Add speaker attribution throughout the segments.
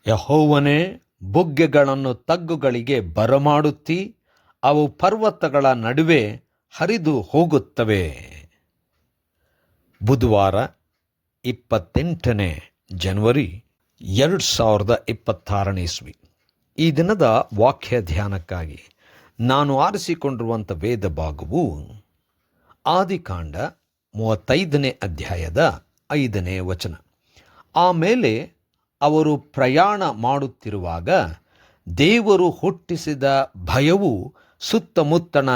Speaker 1: ಯೆಹೋವನೇ, ಬುಗ್ಗೆಗಳನ್ನು ತಗ್ಗುಗಳಿಗೆ ಬರಮಾಡುತ್ತಿ, ಅವು ಪರ್ವತಗಳ ನಡುವೆ ಹರಿದು ಹೋಗುತ್ತವೆ. ಬುಧವಾರ 28ನೇ ಜನವರಿ 2026ನೇ ಇಸ್ವಿ. ಈ ದಿನದ ವಾಕ್ಯ ಧ್ಯಾನಕ್ಕಾಗಿ ನಾನು ಆರಿಸಿಕೊಂಡಿರುವಂಥ ವೇದ ಭಾಗವು ಆದಿಕಾಂಡ 35ನೇ ಅಧ್ಯಾಯದ 5ನೇ ವಚನ. ಆಮೇಲೆ ಅವರು ಪ್ರಯಾಣ ಮಾಡುತ್ತಿರುವಾಗ ದೇವರು ಹುಟ್ಟಿಸಿದ ಭಯವು ಸುತ್ತಮುತ್ತಣ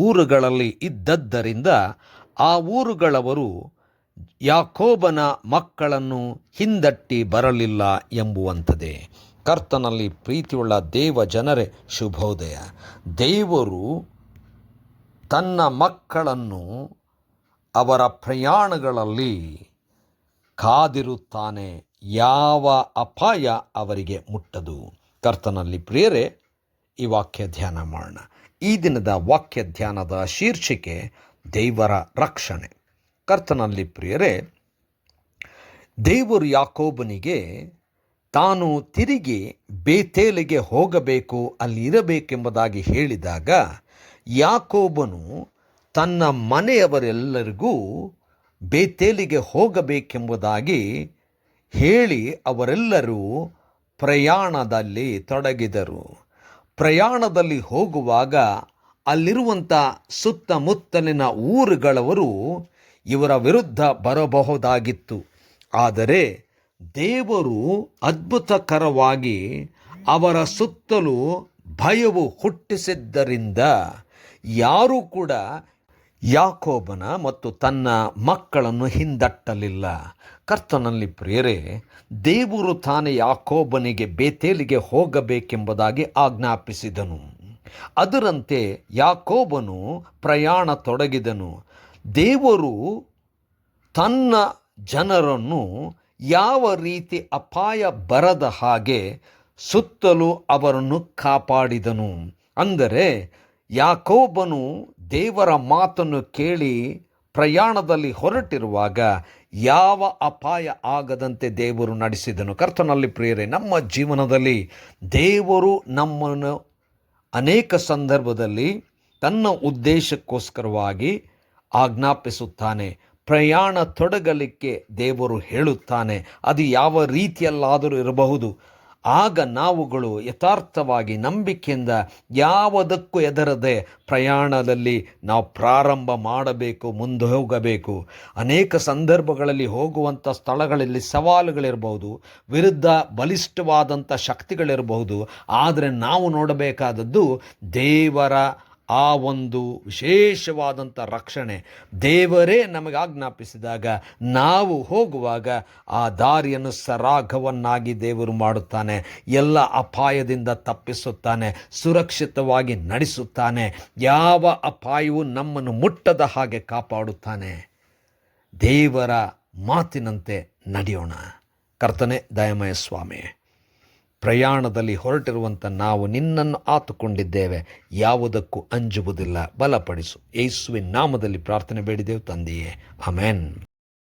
Speaker 1: ಊರುಗಳಲ್ಲಿ ಇದ್ದದ್ದರಿಂದ ಆ ಊರುಗಳವರು ಯಾಕೋಬನ ಮಕ್ಕಳನ್ನು ಹಿಂದಟ್ಟಿ ಬರಲಿಲ್ಲ ಎಂಬುವಂಥದ್ದೇ. ಕರ್ತನಲ್ಲಿ ಪ್ರೀತಿಯುಳ್ಳ ದೇವ ಜನರೇ, ಶುಭೋದಯ. ದೇವರು ತನ್ನ ಮಕ್ಕಳನ್ನು ಅವರ ಪ್ರಯಾಣಗಳಲ್ಲಿ ಕಾದಿರುತ್ತಾನೆ. ಯಾವ ಅಪಾಯ ಅವರಿಗೆ ಮುಟ್ಟದು. ಕರ್ತನಲ್ಲಿ ಪ್ರಿಯರೇ, ಈ ವಾಕ್ಯ ಧ್ಯಾನ ಮಾಡೋಣ. ಈ ದಿನದ ವಾಕ್ಯ ಧ್ಯಾನದ ಶೀರ್ಷಿಕೆ ದೇವರ ರಕ್ಷಣೆ. ಕರ್ತನಲ್ಲಿ ಪ್ರಿಯರೇ, ದೇವರು ಯಾಕೋಬನಿಗೆ ತಾನು ತಿರುಗಿ ಬೇತೇಲಿಗೆ ಹೋಗಬೇಕು, ಅಲ್ಲಿರಬೇಕೆಂಬುದಾಗಿ ಹೇಳಿದಾಗ ಯಾಕೋಬನು ತನ್ನ ಮನೆಯವರೆಲ್ಲರಿಗೂ ಬೇತೇಲಿಗೆ ಹೋಗಬೇಕೆಂಬುದಾಗಿ ಹೇಳಿ ಅವರೆಲ್ಲರೂ ಪ್ರಯಾಣದಲ್ಲಿ ತೊಡಗಿದರು. ಪ್ರಯಾಣದಲ್ಲಿ ಹೋಗುವಾಗ ಅಲ್ಲಿರುವಂಥ ಸುತ್ತಮುತ್ತಲಿನ ಊರುಗಳವರು ಇವರ ವಿರುದ್ಧ ಬರಬಹುದಾಗಿತ್ತು. ಆದರೆ ದೇವರು ಅದ್ಭುತಕರವಾಗಿ ಅವರ ಸುತ್ತಲೂ ಭಯವು ಹುಟ್ಟಿಸಿದ್ದರಿಂದ ಯಾರೂ ಕೂಡ ಯಾಕೋಬನ ಮತ್ತು ತನ್ನ ಮಕ್ಕಳನ್ನು ಹಿಂದಟ್ಟಲಿಲ್ಲ. ಕರ್ತನಲ್ಲಿ ಪ್ರಿಯರೇ, ದೇವರು ತಾನೇ ಯಾಕೋಬನಿಗೆ ಬೇತೇಲಿಗೆ ಹೋಗಬೇಕೆಂಬುದಾಗಿ ಆಜ್ಞಾಪಿಸಿದನು. ಅದರಂತೆ ಯಾಕೋಬನು ಪ್ರಯಾಣ ತೊಡಗಿದನು. ದೇವರು ತನ್ನ ಜನರನ್ನು ಯಾವ ರೀತಿ ಅಪಾಯ ಬರದ ಹಾಗೆ ಸುತ್ತಲೂ ಅವರನ್ನು ಕಾಪಾಡಿದನು. ಅಂದರೆ ಯಾಕೋಬನು ದೇವರ ಮಾತನ್ನು ಕೇಳಿ ಪ್ರಯಾಣದಲ್ಲಿ ಹೊರಟಿರುವಾಗ ಯಾವ ಅಪಾಯ ಆಗದಂತೆ ದೇವರು ನಡೆಸಿದನು. ಕರ್ತನಲ್ಲಿ ಪ್ರಿಯರೇ, ನಮ್ಮ ಜೀವನದಲ್ಲಿ ದೇವರು ನಮ್ಮನ್ನು ಅನೇಕ ಸಂದರ್ಭದಲ್ಲಿ ತನ್ನ ಉದ್ದೇಶಕ್ಕೋಸ್ಕರವಾಗಿ ಆಜ್ಞಾಪಿಸುತ್ತಾನೆ. ಪ್ರಯಾಣ ತೊಡಗಲಿಕ್ಕೆ ದೇವರು ಹೇಳುತ್ತಾನೆ. ಅದು ಯಾವ ರೀತಿಯಲ್ಲಾದರೂ ಇರಬಹುದು. ಆಗ ನಾವುಗಳು ಯಥಾರ್ಥವಾಗಿ ನಂಬಿಕೆಯಿಂದ ಯಾವುದಕ್ಕೂ ಹೆದರದೆ ಪ್ರಯಾಣದಲ್ಲಿ ನಾವು ಪ್ರಾರಂಭ ಮಾಡಬೇಕು, ಮುಂದೆ ಹೋಗಬೇಕು. ಅನೇಕ ಸಂದರ್ಭಗಳಲ್ಲಿ ಹೋಗುವಂಥ ಸ್ಥಳಗಳಲ್ಲಿ ಸವಾಲುಗಳಿರಬಹುದು, ವಿರುದ್ಧ ಬಲಿಷ್ಠವಾದಂಥ ಶಕ್ತಿಗಳಿರಬಹುದು. ಆದರೆ ನಾವು ನೋಡಬೇಕಾದದ್ದು ದೇವರ ಆ ಒಂದು ವಿಶೇಷವಾದಂಥ ರಕ್ಷಣೆ. ದೇವರೇ ನಮಗೆ ಆಜ್ಞಾಪಿಸಿದಾಗ ನಾವು ಹೋಗುವಾಗ ಆ ದಾರಿಯನ್ನು ಸರಾಗವನ್ನಾಗಿ ದೇವರು ಮಾಡುತ್ತಾನೆ. ಎಲ್ಲ ಅಪಾಯದಿಂದ ತಪ್ಪಿಸುತ್ತಾನೆ, ಸುರಕ್ಷಿತವಾಗಿ ನಡೆಸುತ್ತಾನೆ. ಯಾವ ಅಪಾಯವು ನಮ್ಮನ್ನು ಮುಟ್ಟದ ಹಾಗೆ ಕಾಪಾಡುತ್ತಾನೆ. ದೇವರ ಮಾತಿನಂತೆ ನಡೆಯೋಣ. ಕರ್ತನೇ ದಯಾಮಯ ಸ್ವಾಮಿ, ಪ್ರಯಾಣದಲ್ಲಿ ಹೊರಟಿರುವಂಥ ನಾವು ನಿನ್ನನ್ನು ಆತುಕೊಂಡಿದ್ದೇವೆ, ಯಾವುದಕ್ಕೂ ಅಂಜುವುದಿಲ್ಲ. ಬಲಪಡಿಸು. ಯೇಸುವಿನ ನಾಮದಲ್ಲಿ ಪ್ರಾರ್ಥನೆ ಬೇಡಿದೆವು ತಂದೆಯೇ, ಆಮೆನ್.